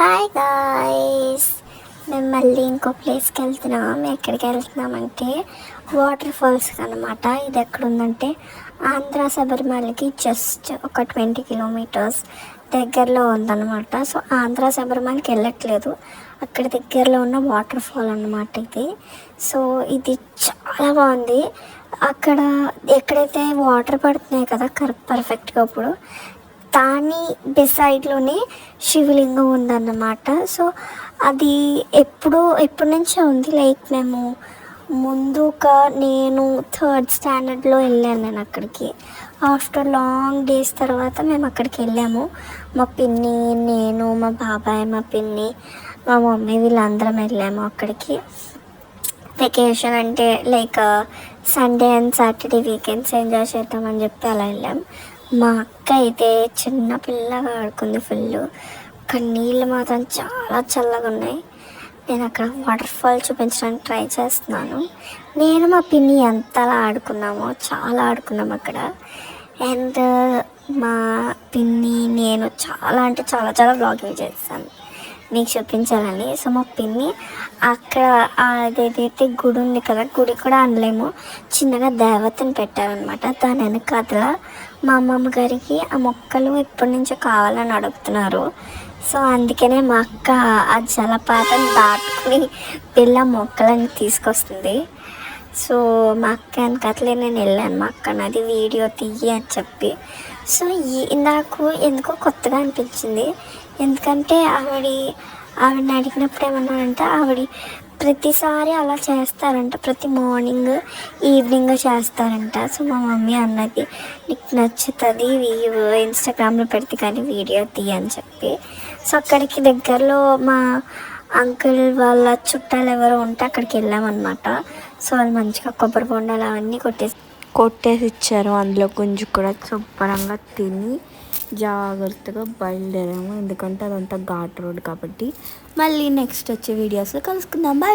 Hi guys, మేము మళ్ళీ ఇంకో ప్లేస్కి వెళ్తున్నాం. ఎక్కడికి వెళ్తున్నామంటే వాటర్ ఫాల్స్కి అనమాట. ఇది ఎక్కడుందంటే ఆంధ్ర శబరిమలకి జస్ట్ ఒక 20 కిలోమీటర్స్ దగ్గరలో ఉందన్నమాట. సో ఆంధ్ర శబరిమలకి వెళ్ళట్లేదు, అక్కడ దగ్గరలో ఉన్న వాటర్ ఫాల్ అన్నమాట ఇది. సో ఇది చాలా బాగుంది. అక్కడ ఎక్కడైతే వాటర్ పడుతున్నాయి కదా పర్ఫెక్ట్గా ఇప్పుడు దాని బిసైడ్లోనే శివలింగం ఉందన్నమాట. సో అది ఎప్పటి నుంచో ఉంది. లైక్ మేము నేను 3rd స్టాండర్డ్లో వెళ్ళాను నేను అక్కడికి. ఆఫ్టర్ లాంగ్ డేస్ తర్వాత మేము అక్కడికి వెళ్ళాము. మా పిన్ని, నేను, మా బాబాయ్, మా పిన్ని, మా మమ్మీ వీళ్ళందరం వెళ్ళాము అక్కడికి. వెకేషన్ అంటే like Sunday and Saturday weekends enjoy చేద్దామని చెప్పి అలా వెళ్ళాం. మా అక్క అయితే చిన్న పిల్లగా ఆడుకుంది ఫుల్. అక్కడ నీళ్ళు మాత్రం చాలా చల్లగా ఉన్నాయి. నేను అక్కడ వాటర్ ఫాల్ చూపించడానికి ట్రై చేస్తున్నాను. నేను మా పిన్ని ఎంతలా ఆడుకున్నామో చాలా ఆడుకున్నాము అక్కడ. అండ్ మా పిన్ని నేను చాలా అంటే చాలా చాలా బ్లాగింగ్ చేస్తాను మీకు చూపించాలని. సో మా పిన్ని అక్కడ అదేదైతే గుడి ఉంది కదా, గుడి కూడా అనలేము, చిన్నగా దేవతను పెట్టారనమాట. దాని వెనకాతల మా అమ్మమ్మ గారికి ఆ మొక్కలు ఎప్పటి నుంచో కావాలని అడుగుతున్నారు. సో అందుకనే మా అక్క ఆ జలపాతం దాటుకుని పిల్ల మొక్కలని తీసుకొస్తుంది. సో మా అక్క వెనకాతలే నేను వెళ్ళాను. మా అక్క నాది వీడియో తీయి అని చెప్పి. సో నాకు ఎందుకో కొత్తగా అనిపించింది. ఎందుకంటే ఆవిడని అడిగినప్పుడు ఏమన్నా అంటే ప్రతిసారి అలా చేస్తారంట, ప్రతి మార్నింగ్ ఈవినింగ్ చేస్తారంట. సో మా మమ్మీ అన్నది నీకు నచ్చుతుంది ఇన్స్టాగ్రామ్లో పెడితే కానీ వీడియో తీయ అని చెప్పి. సో అక్కడికి దగ్గరలో మా అంకుల్ వాళ్ళ చుట్టాలు ఎవరో ఉంటే అక్కడికి వెళ్ళామన్నమాట. సో వాళ్ళు మంచిగా కొబ్బరి బొండాలు అవన్నీ కొట్టేసి ఇచ్చారు. అందులో గుంజు కూడా శుభ్రంగా తిని జాగ్రత్తగా బయలుదేరాము. ఎందుకంటే అదంతా ఘాట్ రోడ్ కాబట్టి. మళ్ళీ నెక్స్ట్ వచ్చే వీడియోస్లో కలుసుకుందాం. బాయ్.